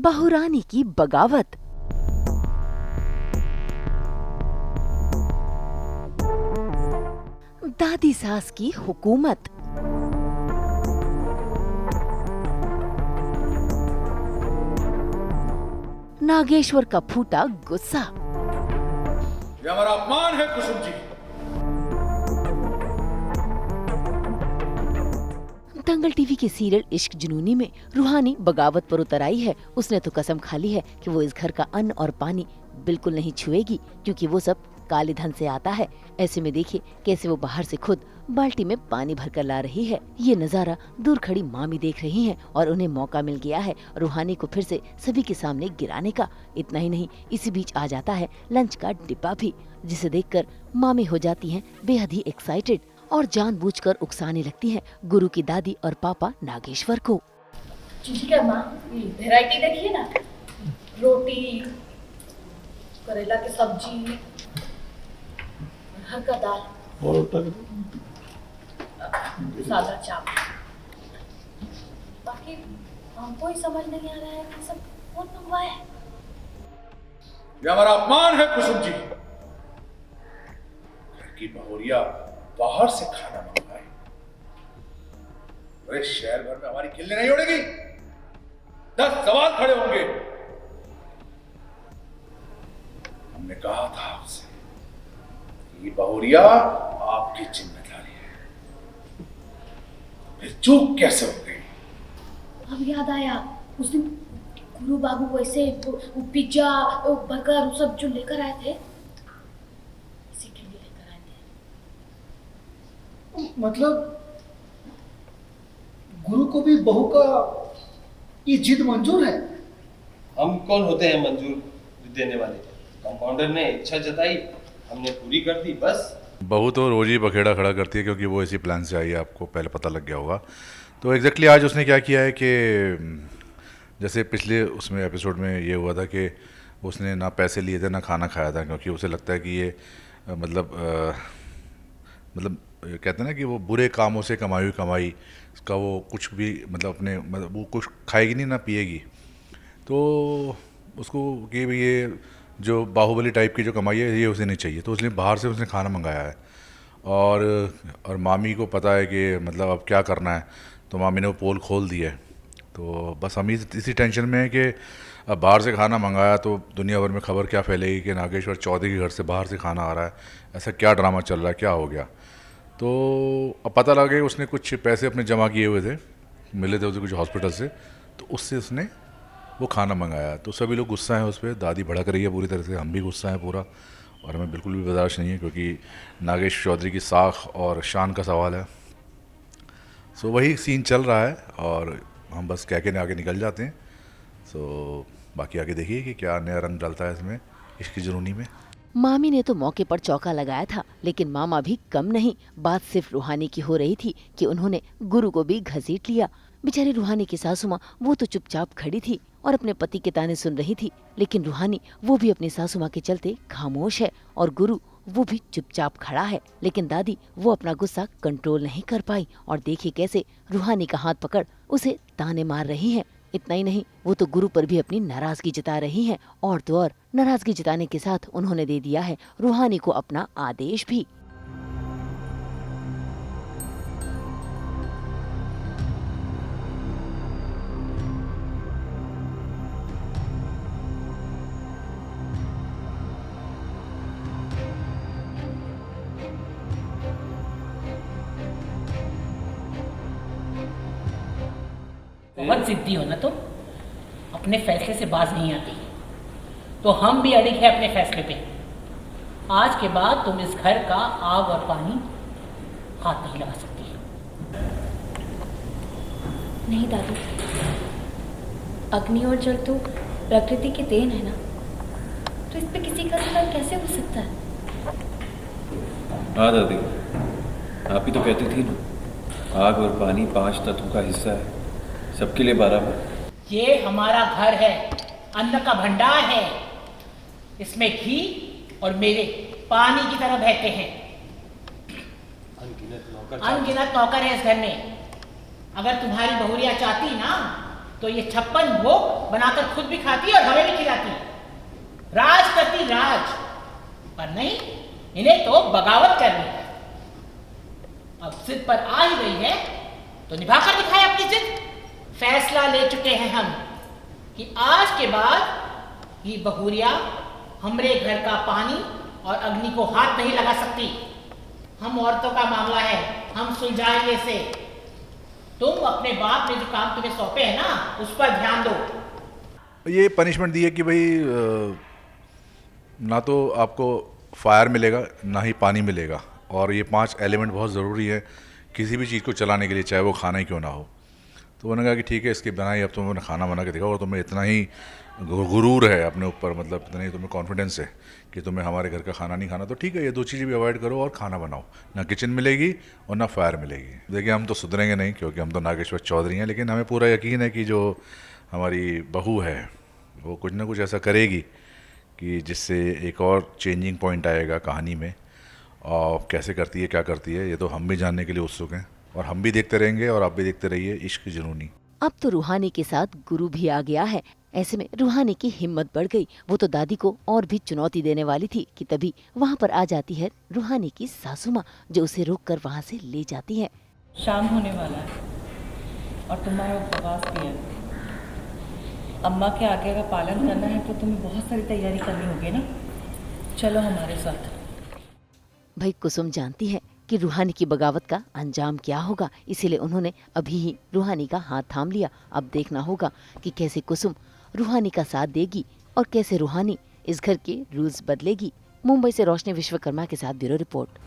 बहुरानी की बगावत। दादी सास की हुकूमत। नागेश्वर का फूटा गुस्सा। ये हमारा अपमान है कुसुम जी। दंगल टीवी के सीरियल इश्क जुनूनी में रूहानी बगावत पर उतर आई है। उसने तो कसम खा ली है कि वो इस घर का अन्न और पानी बिल्कुल नहीं छुएगी, क्योंकि वो सब काले धन से आता है। ऐसे में देखिए कैसे वो बाहर से खुद बाल्टी में पानी भरकर ला रही है। ये नजारा दूर खड़ी मामी देख रही हैं और उन्हें मौका मिल गया है रूहानी को फिर से सभी के सामने गिराने का। इतना ही नहीं, इसी बीच आ जाता है लंच का डिब्बा भी, जिसे देखकर मामी हो जाती हैं बेहद ही एक्साइटेड और जानबूझकर उकसाने लगती हैं गुरु की दादी और पापा नागेश्वर को। ठीक है माँ, वैरायटी देखिए ना, रोटी, करेला की सब्जी, हल्का दाल और सादा चावल। बाकी हमको ही समझ नहीं आ रहा है कि सब कौन मंगवाया है। ये हमारा अपमान है कुसुम जी। घर की बहुरिया बाहर से खाना मंगवाए, पूरे शहर भर में हमारी खिल्ली नहीं उड़ेगी। 10 सवाल खड़े होंगे। हमने कहा था आपसे, ये बहुरिया आपकी जिम्मेदारी है, फिर चूक कैसे हो गई? अब याद आया, उस दिन गुरु बाबू वैसे वो पिज्जा, बर्गर, वो सब जो लेकर आए थे, इसी के लिए लेकर आए थे। मतलब गुरु को भी बहू का ये जिद मंजूर है? हम कौन होते हैं मंजूर देने वाले? कंपाउंडर ने इच्छा जताई, हमने पूरी कर दी, बस। बहू तो रोज ही बखेड़ा खड़ा करती है, क्योंकि वो इसी प्लान से आई है, आपको पहले पता लग गया होगा। तो एग्जैक्टली आज उसने क्या किया है कि जैसे पिछले उसमें एपिसोड में ये हुआ था कि उसने ना पैसे लिए थे ना खाना खाया था, क्योंकि उसे लगता है कि ये मतलब कहते हैं ना कि वो बुरे कामों से कमाई हुई कमाई का वो कुछ भी मतलब वो कुछ खाएगी नहीं ना पिएगी। तो उसको कि भी ये जो बाहुबली टाइप की जो कमाई है ये उसे नहीं चाहिए, तो इसलिए बाहर से उसने खाना मंगाया है। और मामी को पता है कि मतलब अब क्या करना है, तो मामी ने वो पोल खोल दिया है। तो बस हम इसी टेंशन में है कि अब बाहर से खाना मंगाया तो दुनिया भर में खबर क्या फैलेगी कि नागेश्वर चौधरी के घर से बाहर से खाना आ रहा है, ऐसा क्या ड्रामा चल रहा है, क्या हो गया। तो अब पता लगा कि उसने कुछ पैसे अपने जमा किए हुए थे, मिले थे उसे कुछ हॉस्पिटल से, तो उससे उसने वो खाना मंगाया। तो सभी लोग गुस्सा हैं उस पर, दादी भड़क रही है पूरी तरह से, हम भी गुस्सा हैं पूरा, और हमें बिल्कुल भी बर्दाश्त नहीं है, क्योंकि नागेश चौधरी की साख और शान का सवाल है। सो वही सीन चल रहा है और हम बस कह के आगे निकल जाते हैं। सो बाकी आगे देखिए कि क्या नया रंग डालता है इसमें इश्क जुनूनी में। मामी ने तो मौके पर चौका लगाया था, लेकिन मामा भी कम नहीं। बात सिर्फ रूहानी की हो रही थी कि उन्होंने गुरु को भी घसीट लिया। बेचारी रूहानी की सासू माँ वो तो चुपचाप खड़ी थी और अपने पति के ताने सुन रही थी, लेकिन रूहानी वो भी अपनी सासू माँ के चलते खामोश है और गुरु वो भी चुपचाप खड़ा है। लेकिन दादी वो अपना गुस्सा कंट्रोल नहीं कर पाई और देखिए कैसे रूहानी का हाथ पकड़ उसे ताने मार रही है। इतना ही नहीं, वो तो गुरु पर भी अपनी नाराजगी जता रही हैं, और तो और नाराजगी जताने के साथ उन्होंने दे दिया है रूहानी को अपना आदेश भी। बहुत जिद्दी हो ना तुम, अपने फैसले से बाज नहीं आती। तो हम भी अड़िग है अपने फैसले पे। आज के बाद तुम इस घर का आग और पानी हाथ नहीं लगा सकती। नहीं दादी, अग्नि और जल तो प्रकृति की देन है ना, तो इस पे किसी का अधिकार कैसे हो सकता है? हाँ दादी, आप ही तो कहती थी ना, आग और पानी 5 तत्वों का हिस्सा है, सबके लिए बराबर। ये हमारा घर है, अन्न का भंडार है, इसमें घी और मेरे पानी की तरह बहते हैं। अनगिनत नौकर है इस घर में। अगर तुम्हारी बहुरिया चाहती ना तो ये 56 भोग बनाकर खुद भी खाती और हमें भी खिलाती, राज करती राज। पर नहीं, इन्हें तो बगावत करनी है। अब जिद पर आ ही गई है तो निभाकर दिखाए अपनी जिद। फैसला ले चुके हैं हम कि आज के बाद ये बहुरिया हमरे घर का पानी और अग्नि को हाथ नहीं लगा सकती। हम औरतों का मामला है, हम सुलझाएंगे इसे। तुम अपने बाप ने जो काम तुम्हें सौंपे है ना, उस पर ध्यान दो। ये पनिशमेंट दी है कि भाई ना तो आपको फायर मिलेगा ना ही पानी मिलेगा, और ये 5 एलिमेंट बहुत ज़रूरी है किसी भी चीज़ को चलाने के लिए, चाहे वो खाना ही क्यों ना हो। तो उन्होंने कहा कि ठीक है, इसके बिना ही अब तुम्हें खाना बना के दिखाओ, और तुम्हें इतना ही गुरूर है अपने ऊपर, मतलब इतना ही तुम्हें कॉन्फिडेंस है कि तुम्हें हमारे घर का खाना नहीं खाना, तो ठीक है, ये 2 चीज़ें भी अवॉइड करो और खाना बनाओ। ना किचन मिलेगी और ना फायर मिलेगी। देखिए, हम तो सुधरेंगे नहीं क्योंकि हम तो नागेश्वर चौधरी हैं, लेकिन हमें पूरा यकीन है कि जो हमारी बहू है वो कुछ ना कुछ ऐसा करेगी कि जिससे एक और चेंजिंग पॉइंट आएगा कहानी में। और कैसे करती है, क्या करती है, ये तो हम भी जानने के लिए उत्सुक हैं, और हम भी देखते रहेंगे और आप भी देखते रहिए इश्क जुनूनी। अब तो रूहानी के साथ गुरु भी आ गया है। ऐसे में रूहानी की हिम्मत बढ़ गई। वो तो दादी को और भी चुनौती देने वाली थी कि तभी वहाँ पर आ जाती है रूहानी की सासू माँ, जो उसे रोककर वहाँ से ले जाती है। शाम होने वाला है और तुम्हारा उपवास भी है। अम्मा के आज्ञा का पालन करना है तो तुम्हें बहुत सारी तैयारी करनी होगी ना। चलो हमारे साथ। भाई कुसुम जानती है कि रूहानी की बगावत का अंजाम क्या होगा, इसीलिए उन्होंने अभी ही रूहानी का हाथ थाम लिया। अब देखना होगा कि कैसे कुसुम रूहानी का साथ देगी और कैसे रूहानी इस घर के रूल्स बदलेगी। मुंबई से रोशनी विश्वकर्मा के साथ ब्यूरो रिपोर्ट।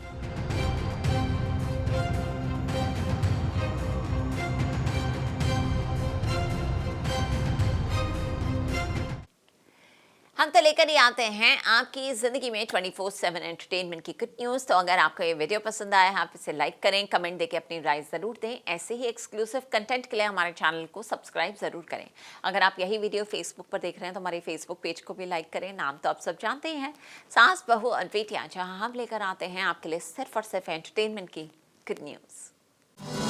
हम तो लेकर ही आते हैं आपकी ज़िंदगी में 24/7 एंटरटेनमेंट की गुड न्यूज़। तो अगर आपको ये वीडियो पसंद आया है, आप इसे लाइक करें, कमेंट देके अपनी राय ज़रूर दें। ऐसे ही एक्सक्लूसिव कंटेंट के लिए हमारे चैनल को सब्सक्राइब ज़रूर करें। अगर आप यही वीडियो फेसबुक पर देख रहे हैं तो हमारे फेसबुक पेज को भी लाइक करें। नाम तो आप सब जानते ही हैं, सास बहू और बेटियाँ, जहाँ हम लेकर आते हैं आपके लिए सिर्फ और सिर्फ एंटरटेनमेंट की गुड न्यूज़।